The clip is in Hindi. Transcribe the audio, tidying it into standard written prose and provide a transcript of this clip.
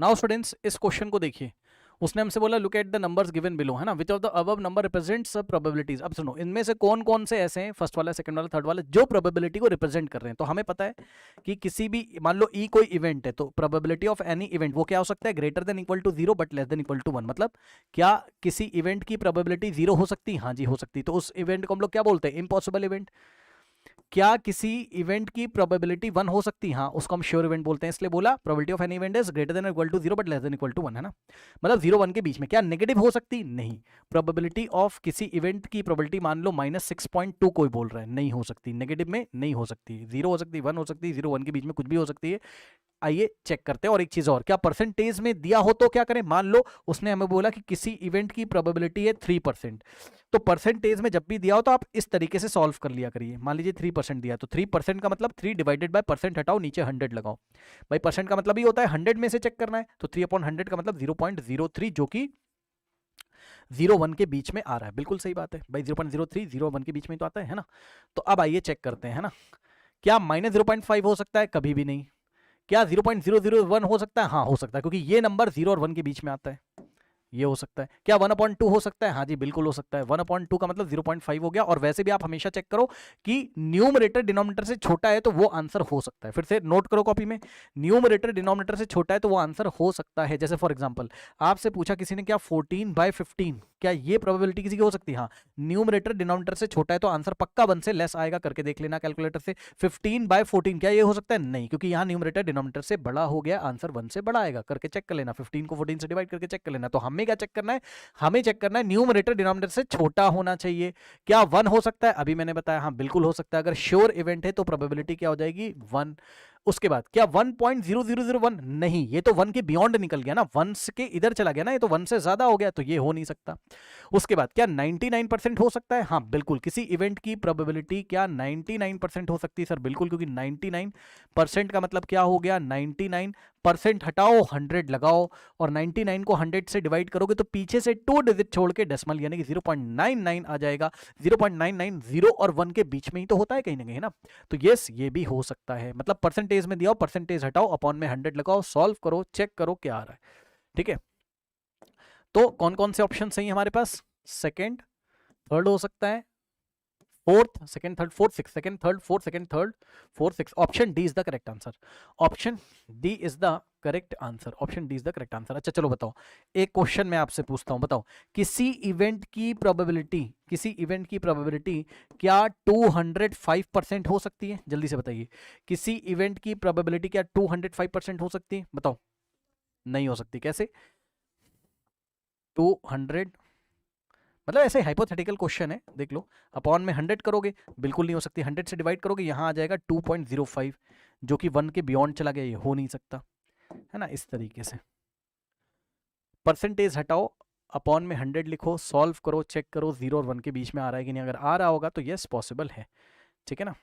नाउ स्टूडेंट्स इस क्वेश्चन को देखिए, उसने हमसे बोला look at the numbers given below, है ना, which of the above number represents probabilities. अब सुनो, इनमें से कौन कौन से ऐसे हैं, फर्स्ट वाला, सेकंड वाला, थर्ड वाला, जो प्रोबेबिलिटी को रिप्रेजेंट कर रहे हैं। तो हमें पता है कि किसी भी, मान लो ई कोई इवेंट है, तो प्रोबेबिलिटी ऑफ एनी इवेंट वो क्या हो सकता है, greater than equal to 0 but less than equal to 1। मतलब क्या किसी इवेंट की प्रोबेबिलिटी 0 हो सकती है? हाँ जी हो सकती है। तो उस इवेंट को हम लोग क्या बोलते हैं, इम्पॉसिबल इवेंट। क्या किसी इवेंट की प्रोबेबिलिटी 1 हो सकती है? हाँ, उसको हम श्योर इवेंट बोलते हैं। इसलिए बोला probability of any event is greater than equal to 0 but less than equal to 1, है ना, मतलब 0 1 के बीच में। क्या नेगेटिव हो सकती? नहीं। प्रोबेबिलिटी ऑफ किसी इवेंट की प्रोबेबिलिटी मान लो -6.2 कोई बोल रहा है, नहीं हो सकती, नेगेटिव में नहीं हो सकती। 0 हो सकती, 1 हो सकती, 0 1 के बीच में कुछ भी हो सकती है। आइए चेक करते हैं। और एक चीज और, क्या परसेंटेज में दिया हो तो क्या करें, मान लो उसने हमें बोला कि किसी इवेंट की प्रोबेबिलिटी है 3%, तो परसेंटेज में जब भी दिया हो तो आप इस तरीके से सॉल्व कर लिया करिए। मान लीजिए 3% दिया, तो 3% का मतलब 3 डिवाइडेड बाय परसेंट हटाओ, नीचे 100 लगाओ। भाई परसेंट का मतलब ही होता है 100 में से चेक करना है, तो 3/100 का मतलब 0.03, जो कि 0 1 के बीच में आ रहा है। बिल्कुल सही बात है भाई, 0.03 0 1 के बीच में तो आता है ना। तो अब आइए चेक करते हैं, है ना। क्या -0.5 हो सकता है? कभी भी नहीं। क्या 0.001 हो सकता है? हाँ हो सकता है, क्योंकि ये नंबर 0 और 1 के बीच में आता है, ये हो सकता है। क्या 1/2 हो सकता है? हाँ जी बिल्कुल हो सकता है। 1/2 का मतलब 0.5 हो गया। और वैसे भी आप हमेशा चेक करो कि न्यूमरेटर डिनोमिनेटर से छोटा है तो वो आंसर हो सकता है। फिर से नोट करो कॉपी में, न्यूमरेटर डिनोमिनेटर से छोटा है तो वो आंसर हो सकता है। जैसे फॉर एग्जांपल आपसे पूछा किसी ने, क्या 14/15, क्या ये प्रोबेबिलिटी किसी की हो सकती है? हाँ, न्यूमरेटर डिनोमिनेटर से छोटा है तो आंसर पक्का 1 से लेस आएगा, करके देख लेना कैलकुलेटर से। 15/14 क्या ये हो सकता है? नहीं, क्योंकि यहाँ न्यूमरेटर डिनोमिनेटर से बड़ा हो गया, आंसर 1 से बड़ा आएगा, करके चेक कर लेना। 15 को 14 से डिवाइड करके चेक कर लेना। तो हमें क्या चेक करना है, हमें चेक करना है न्यूमरेटर डिनोमिनेटर से छोटा होना चाहिए। क्या 1 हो सकता है? अभी मैंने बताया हाँ बिल्कुल हो सकता है। अगर श्योर इवेंट है तो प्रोबेबिलिटी क्या हो जाएगी? 1। उसके बाद क्या 1.0001? नहीं, ये तो 1 के बियॉन्ड निकल गया ना, 1 के इधर चला गया ना, ये तो 1 से ज्यादा हो गया, तो ये हो नहीं सकता। उसके बाद क्या 99% हो सकता है? हाँ बिल्कुल। किसी इवेंट की प्रोबेबिलिटी क्या 99% हो सकती है? सर बिल्कुल, क्योंकि 99% का मतलब क्या हो गया, 99% हटाओ 100 लगाओ, और 99 को 100 से डिवाइड करोगे तो पीछे से 2 डिजिट छोड़ के डेसिमल यानी कि 0.99 आ जाएगा। 0.99 0 और 1 के बीच में ही तो होता है कहीं ना कहीं, है ना। तो यस, ये भी हो सकता है। मतलब परसेंटेज में दिया हो, परसेंटेज हटाओ, अपॉन में 100 लगाओ, सॉल्व करो, चेक करो क्या आ रहा है। ठीक है, तो कौन कौन से ऑप्शन सही है हमारे पास? सेकंड, थर्ड हो सकता है, fourth, second, third, fourth, six, second, third, fourth, second, third, fourth, six. Option D is the correct answer. Option D is the correct answer. Option D is the correct answer. अच्छा चलो बताओ, एक क्वेश्चन मैं आपसे पूछता हूं, बताओ किसी इवेंट की प्रोबेबिलिटी, किसी इवेंट की प्रोबेबिलिटी क्या 205% हो सकती है? जल्दी से बताइए, किसी इवेंट की प्रोबेबिलिटी क्या 205% हो सकती है? बताओ। नहीं हो सकती। कैसे 200? मतलब ऐसे हाइपोथेटिकल क्वेश्चन है, देख लो। अपॉन में 100 करोगे, बिल्कुल नहीं हो सकती। 100 से डिवाइड करोगे, यहां आ जाएगा 2.05, जो कि 1 के बियॉन्ड चला गया, ये हो नहीं सकता, है ना। इस तरीके से परसेंटेज हटाओ, अपॉन में 100 लिखो, सॉल्व करो, चेक करो 0 और 1 के बीच में आ रहा है कि नहीं। अगर आ रहा होगा तो यस पॉसिबल है। ठीक है ना।